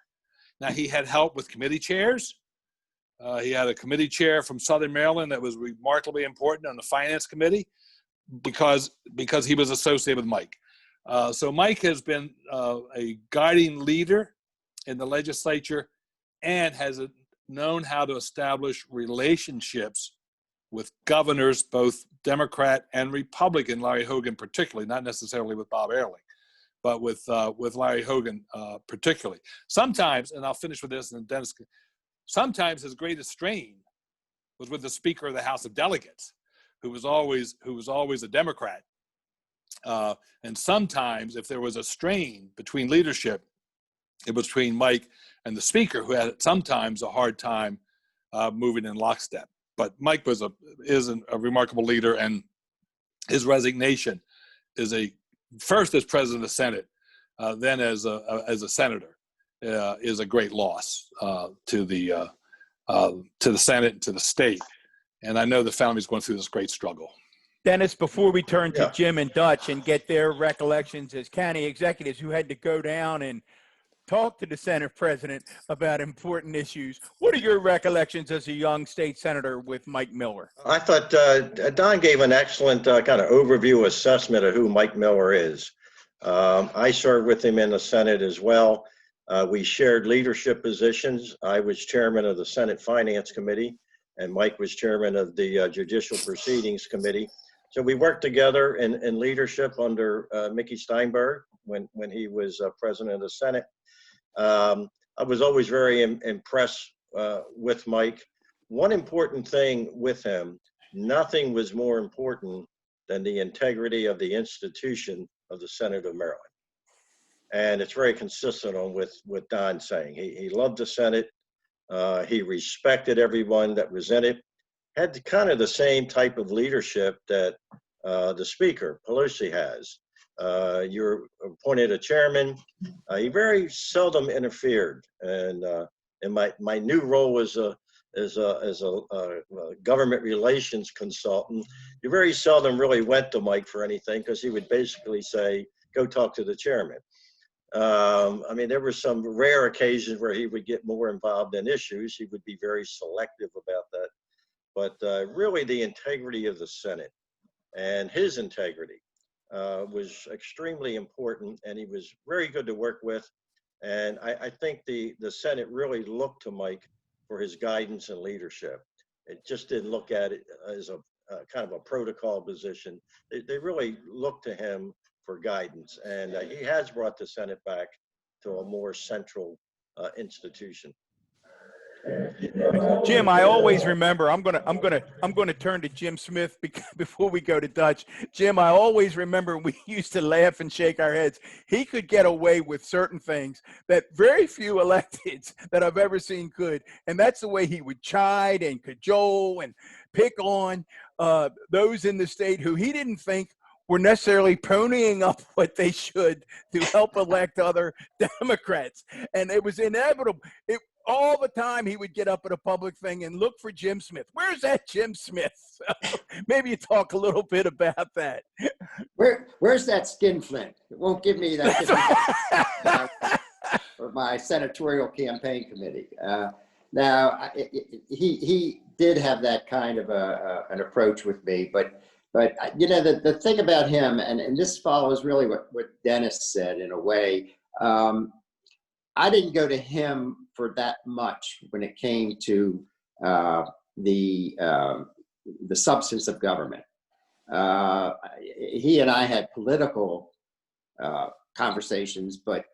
Now, he had help with committee chairs. He had a committee chair from Southern Maryland that was remarkably important on the Finance Committee because he was associated with Mike. So Mike has been a guiding leader in the legislature and has known how to establish relationships with governors, both Democrat and Republican, Larry Hogan particularly, not necessarily with Bob Ehrlich. but with Larry Hogan particularly. Sometimes, and I'll finish with this, and then Dennis. Sometimes his greatest strain was with the Speaker of the House of Delegates, who was always a Democrat. And sometimes, if there was a strain between leadership, it was between Mike and the Speaker, who had sometimes a hard time moving in lockstep. But Mike is a remarkable leader, and his resignation is first as president of the Senate, then as a senator, is a great loss to the Senate and to the state. And I know the family's going through this great struggle. Dennis, before we turn to Yeah. Jim and Dutch and get their recollections as county executives who had to go down and talk to the Senate president about important issues, what are your recollections as a young state senator with Mike Miller? I thought Don gave an excellent kind of overview assessment of who Mike Miller is. I served with him in the Senate as well. We shared leadership positions. I was chairman of the Senate Finance Committee, and Mike was chairman of the Judicial Proceedings Committee. So we worked together in leadership under Mickey Steinberg when he was president of the Senate. I was always very impressed with Mike. One important thing with him, nothing was more important than the integrity of the institution of the Senate of Maryland. And it's very consistent on with what Don's saying. He loved the Senate. He respected everyone that was in it. Had kind of the same type of leadership that the Speaker, Pelosi, has. You're appointed a chairman. He very seldom interfered. And in my new role as a government relations consultant, you very seldom really went to Mike for anything because he would basically say, go talk to the chairman. I mean, there were some rare occasions where he would get more involved in issues. He would be very selective about that. But really the integrity of the Senate and his integrity was extremely important, and he was very good to work with. And I think the Senate really looked to Mike for his guidance and leadership. It just didn't look at it as a kind of a protocol position. They really looked to him for guidance, and he has brought the Senate back to a more central institution. Jim, I always remember. I'm gonna turn to Jim Smith before we go to Dutch. Jim, I always remember we used to laugh and shake our heads. He could get away with certain things that very few electeds that I've ever seen could, and that's the way he would chide and cajole and pick on those in the state who he didn't think were necessarily ponying up what they should to help elect other Democrats, and it was inevitable. All the time he would get up at a public thing and look for Jim Smith. Where's that Jim Smith? So maybe you talk a little bit about that. Where's that skinflint? It won't give me that for my senatorial campaign committee. Now, he did have that kind of an approach with me, but you know, the thing about him, and this follows really what Dennis said in a way, I didn't go to him for that much when it came to the substance of government. He and I had political conversations, but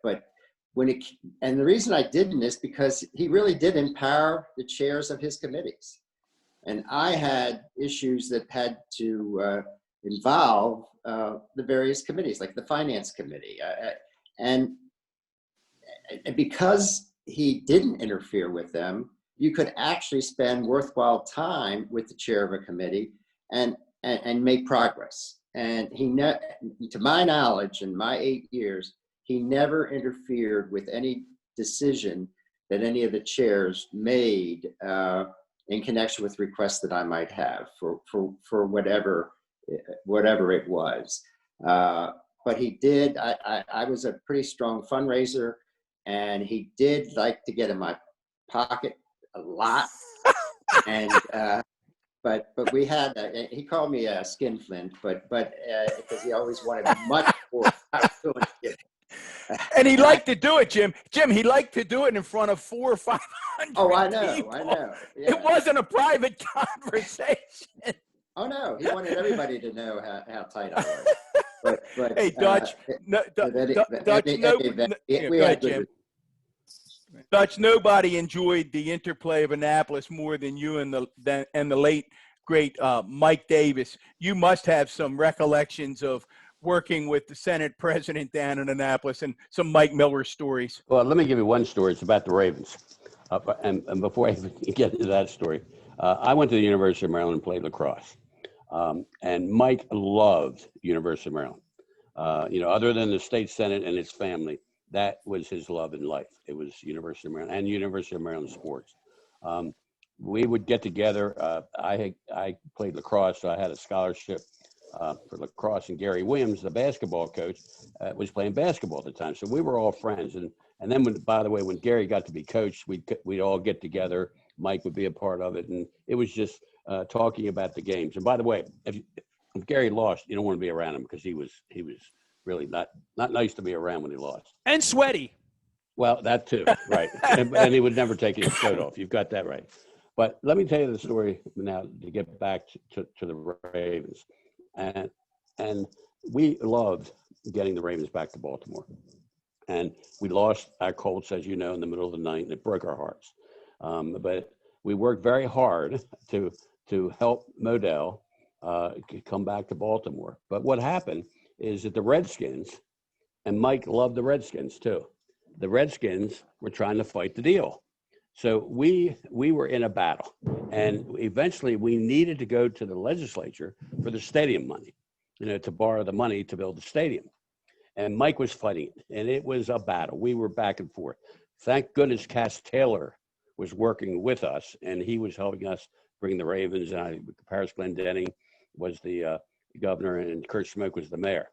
and the reason I didn't is because he really did empower the chairs of his committees, and I had issues that had to involve the various committees, like the Finance Committee, and because he didn't interfere with them, you could actually spend worthwhile time with the chair of a committee and make progress. And to my knowledge, in my 8 years, he never interfered with any decision that any of the chairs made in connection with requests that I might have for whatever it was. But he did. I was a pretty strong fundraiser. And he did like to get in my pocket a lot, and but we had he called me a skinflint, but because he always wanted much more. And he liked to do it, Jim. He liked to do it in front of 400 or 500. Oh, I know. Yeah. It wasn't a private conversation. Oh no, he wanted everybody to know how tight I was. but Hey, Dutch. No, but any- Dutch. but any- No. event, Yeah, we go had ahead, good Jim. Dutch. Nobody enjoyed the interplay of Annapolis more than you and the late great Mike Davis. You must have some recollections of working with the Senate president down in Annapolis and some Mike Miller stories. Well, let me give you one story. It's about the Ravens. And before I even get into that story, I went to the University of Maryland and played lacrosse. And Mike loved University of Maryland. Other than the state senate and his family, that was his love in life. It was University of Maryland and University of Maryland sports. We would get together. I played lacrosse, so I had a scholarship for lacrosse, and Gary Williams, the basketball coach, was playing basketball at the time. So we were all friends. And then, by the way, when Gary got to be coach, we'd all get together. Mike would be a part of it, and it was just talking about the games. And by the way, if Gary lost, you don't want to be around him because he was really not nice to be around when he lost. And sweaty. Well, that too, right. and he would never take his coat off. You've got that right. But let me tell you the story now to get back to the Ravens. And we loved getting the Ravens back to Baltimore. And we lost our Colts, as you know, in the middle of the night, and it broke our hearts. But we worked very hard to help Modell come back to Baltimore. But what happened is that the Redskins, and Mike loved the Redskins too, the Redskins were trying to fight the deal. So we were in a battle, and eventually we needed to go to the legislature for the stadium money, to borrow the money to build the stadium. And Mike was fighting it, and it was a battle. We were back and forth. Thank goodness Cass Taylor was working with us, and he was helping us bring the Ravens. And Paris Glendenning was the governor, and Kurt Schmoke was the mayor.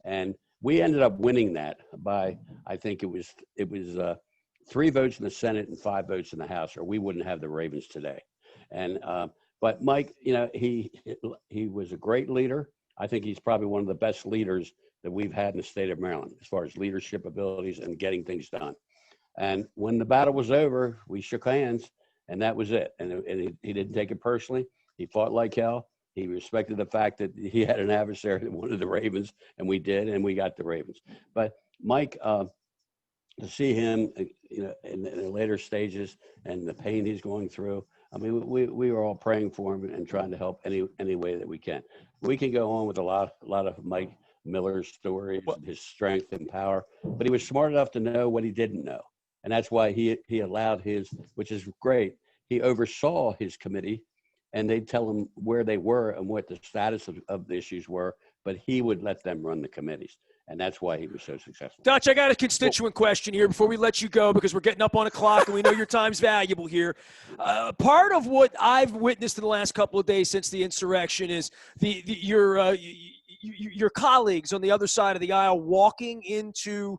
And we ended up winning that by, I think it was 3 votes in the Senate and 5 votes in the House, or we wouldn't have the Ravens today. And but Mike, he was a great leader. I think he's probably one of the best leaders that we've had in the state of Maryland as far as leadership abilities and getting things done. And when the battle was over, we shook hands, and that was it. And he didn't take it personally. He fought like hell. He respected the fact that he had an adversary that wanted the Ravens, and we did, and we got the Ravens. But Mike, to see him, in the later stages and the pain he's going through, I mean, we were all praying for him and trying to help any way that we can. We can go on with a lot of Mike Miller's stories, his strength and power, but he was smart enough to know what he didn't know. And that's why he allowed which is great, he oversaw his committee, and they'd tell him where they were and what the status of the issues were, but he would let them run the committees. And that's why he was so successful. Dutch, I got a constituent question here before we let you go, because we're getting up on a clock and we know your time's valuable here. Part of what I've witnessed in the last couple of days since the insurrection is your colleagues on the other side of the aisle walking into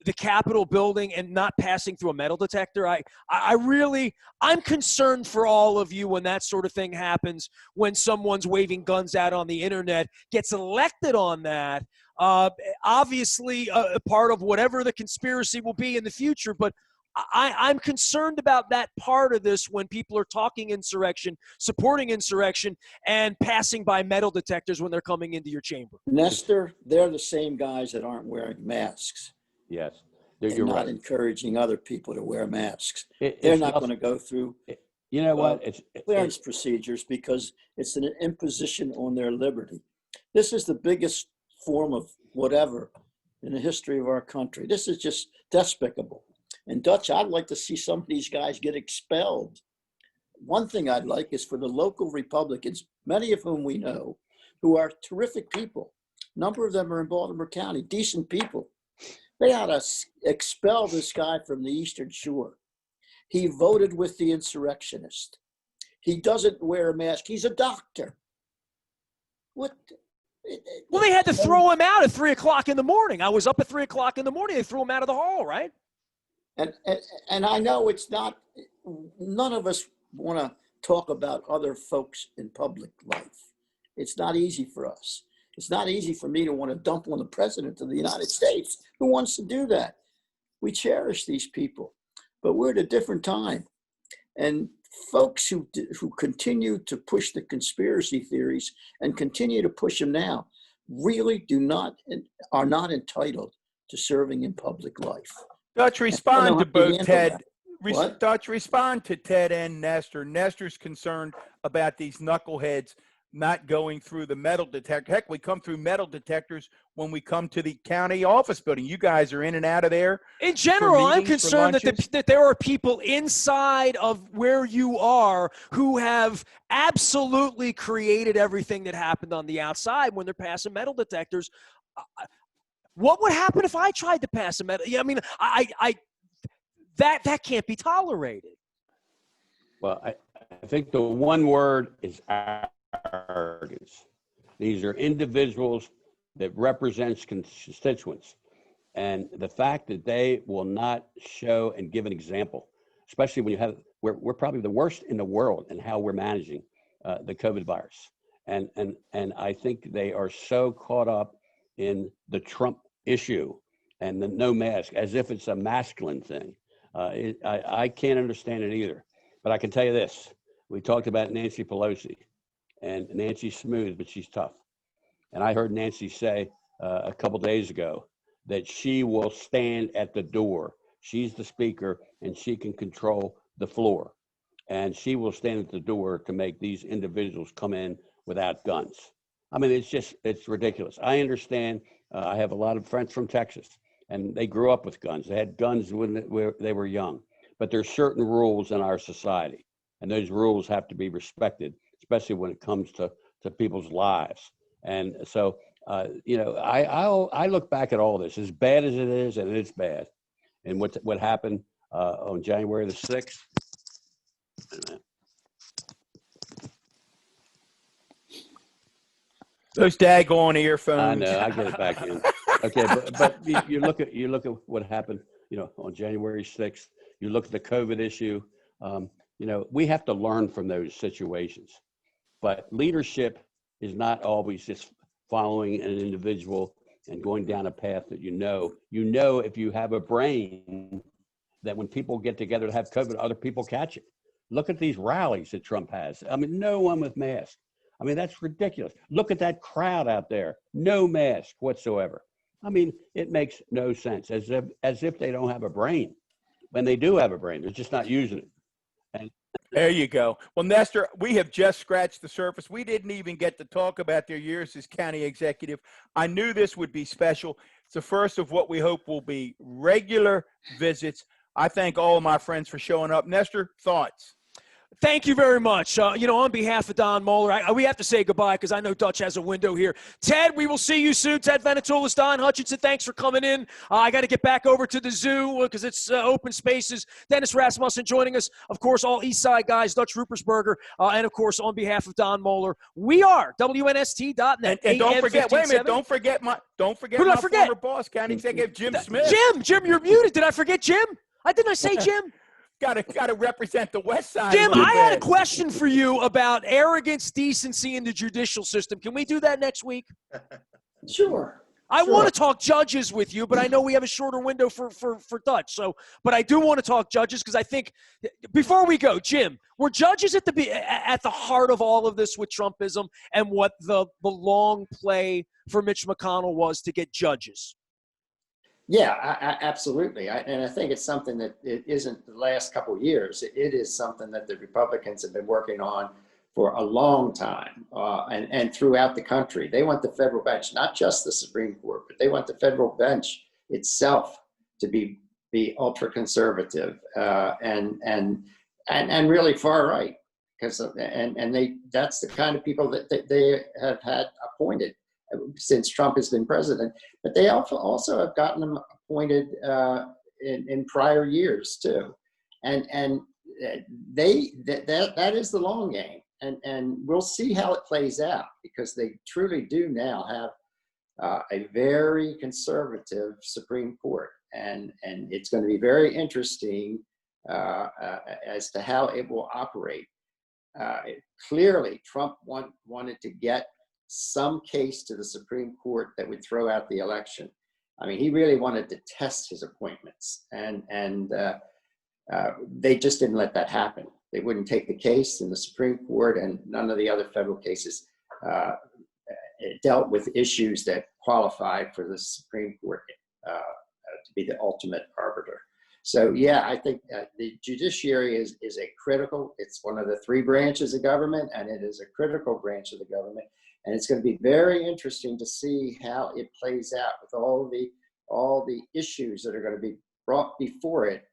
the Capitol building and not passing through a metal detector. I'm concerned for all of you when that sort of thing happens, when someone's waving guns out on the internet, gets elected on that. Obviously, a part of whatever the conspiracy will be in the future, but I'm concerned about that part of this when people are talking insurrection, supporting insurrection, and passing by metal detectors when they're coming into your chamber. Nestor, they're the same guys that aren't wearing masks. Yes, You're you're not right. Encouraging other people to wear masks. They're It's not nothing- going to go through You know what? clearance procedures because it's an imposition on their liberty. This is the biggest form of whatever in the history of our country. This is just despicable. And Dutch, I'd like to see some of these guys get expelled. One thing I'd like is for the local Republicans, many of whom we know, who are terrific people. A number of them are in Baltimore County, decent people. They ought to expel this guy from the Eastern Shore. He voted with the insurrectionist. He doesn't wear a mask. He's a doctor. What? Well, they had to throw him out at 3 o'clock in the morning. I was up at 3 o'clock in the morning. They threw him out of the hall, right? And I know it's not, none of us want to talk about other folks in public life. It's not easy for us. It's not easy for me to want to dump on the president of the United States. Who wants to do that? We cherish these people, but we're at a different time. And folks who continue to push the conspiracy theories and continue to push them now, really are not entitled to serving in public life. Dutch, respond to both Ted. What? Dutch, respond to Ted and Nestor. Nestor's concerned about these knuckleheads not going through the metal detector. Heck, we come through metal detectors when we come to the county office building. You guys are in and out of there. In general, I'm meetings, concerned that there are people inside of where you are who have absolutely created everything that happened on the outside when they're passing metal detectors. What would happen if I tried to pass a metal? I mean, that can't be tolerated. Well, I think the one word is arrogance. These are individuals that represents constituents. And the fact that they will not show and give an example, especially when we're probably the worst in the world in how we're managing the COVID virus. And I think they are so caught up in the Trump issue and the no mask, as if it's a masculine thing. I can't understand it either. But I can tell you this. We talked about Nancy Pelosi, and Nancy's smooth, but she's tough. And I heard Nancy say a couple days ago that she will stand at the door. She's the speaker, and she can control the floor. And she will stand at the door to make these individuals come in without guns. I mean, it's ridiculous. I understand. I have a lot of friends from Texas, and they grew up with guns. They had guns when they were young. But there's certain rules in our society, and those rules have to be respected, especially when it comes to people's lives. And so, I look back at all this, as bad as it is, and it's bad. And what happened on January the 6th. Those daggone earphones. I know. I get it back in. Okay, but you look at what happened, on January 6th. You look at the COVID issue. We have to learn from those situations. But leadership is not always just following an individual and going down a path that if you have a brain, that when people get together to have COVID, other people catch it. Look at these rallies that Trump has. I mean, no one with masks. I mean, that's ridiculous. Look at that crowd out there. No mask whatsoever. I mean, it makes no sense, as if they don't have a brain. When they do have a brain, they're just not using it. And there you go. Well, Nestor, we have just scratched the surface. We didn't even get to talk about their years as county executive. I knew this would be special. It's the first of what we hope will be regular visits. I thank all of my friends for showing up. Nestor, thoughts? Thank you very much. On behalf of Don Mohler, we have to say goodbye because I know Dutch has a window here. Ted, we will see you soon. Ted Venetoulis, Don Hutchinson, thanks for coming in. I got to get back over to the zoo because it's open spaces. Dennis Rasmussen joining us. Of course, all East Side guys, Dutch Ruppersberger. And, of course, on behalf of Don Mohler, we are WNST.net. And don't forget, wait a minute, don't forget my former boss, County Executive Jim Smith. Jim, you're muted. Did I forget Jim? Didn't I say Jim? Got to represent the West Side. Jim, I had a question for you about arrogance, decency in the judicial system. Can we do that next week? Sure. I want to talk judges with you, but I know we have a shorter window for Dutch. So, but I do want to talk judges because I think before we go, Jim, were judges at the heart of all of this with Trumpism and what the long play for Mitch McConnell was to get judges? Yeah, absolutely. And I think it's something that it isn't the last couple of years. It is something that the Republicans have been working on for a long time and throughout the country. They want the federal bench, not just the Supreme Court, but they want the federal bench itself to be ultra conservative and really far right. That's the kind of people that they have had appointed since Trump has been president, but they also have gotten them appointed in prior years too, and that is the long game, and we'll see how it plays out because they truly do now have a very conservative Supreme Court, and it's going to be very interesting as to how it will operate. Clearly, Trump wanted to get some case to the Supreme Court that would throw out the election. I mean, he really wanted to test his appointments, and they just didn't let that happen. They wouldn't take the case in the Supreme Court and none of the other federal cases dealt with issues that qualify for the Supreme Court to be the ultimate arbiter. So yeah, I think the judiciary is it's one of the three branches of government, and it is a critical branch of the government. And it's going to be very interesting to see how it plays out with all the issues that are going to be brought before it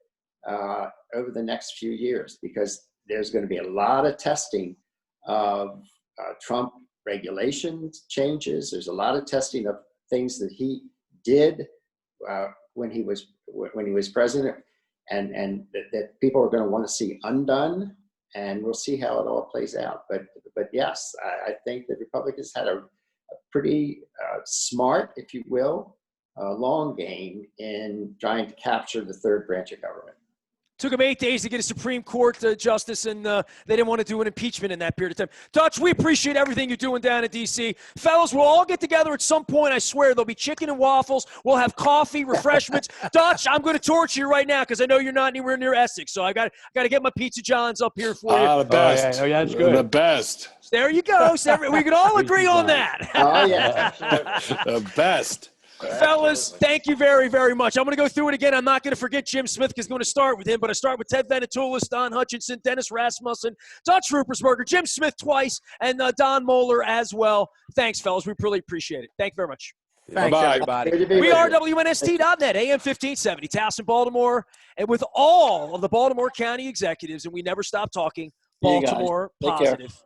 over the next few years, because there's going to be a lot of testing of Trump regulations changes. There's a lot of testing of things that he did when he was president, and that people are going to want to see undone. And we'll see how it all plays out. But yes, I think the Republicans had a pretty smart, if you will, long game in trying to capture the third branch of government. Took them 8 days to get a Supreme Court justice, and they didn't want to do an impeachment in that period of time. Dutch, we appreciate everything you're doing down in D.C. Fellas, we'll all get together at some point. I swear there'll be chicken and waffles. We'll have coffee, refreshments. Dutch, I'm going to torture you right now because I know you're not anywhere near Essex. So I got to get my Pizza John's up here for you. The best. Oh, yeah, that's good. The best. There you go. We can all agree on that. Oh yeah, The best. Fellas, thank you very, very much. I'm going to go through it again. I'm not going to forget Jim Smith because I'm going to start with him, but I start with Ted Venetoulis, Don Hutchinson, Dennis Rasmussen, Dutch Ruppersberger, Jim Smith twice, and Don Mohler as well. Thanks, fellas. We really appreciate it. Thank you very much. Thanks, Bye-bye. everybody. We are WNST.net, AM 1570, Towson, Baltimore, and with all of the Baltimore County Executives, and we never stop talking See you guys. Baltimore Take care. positive.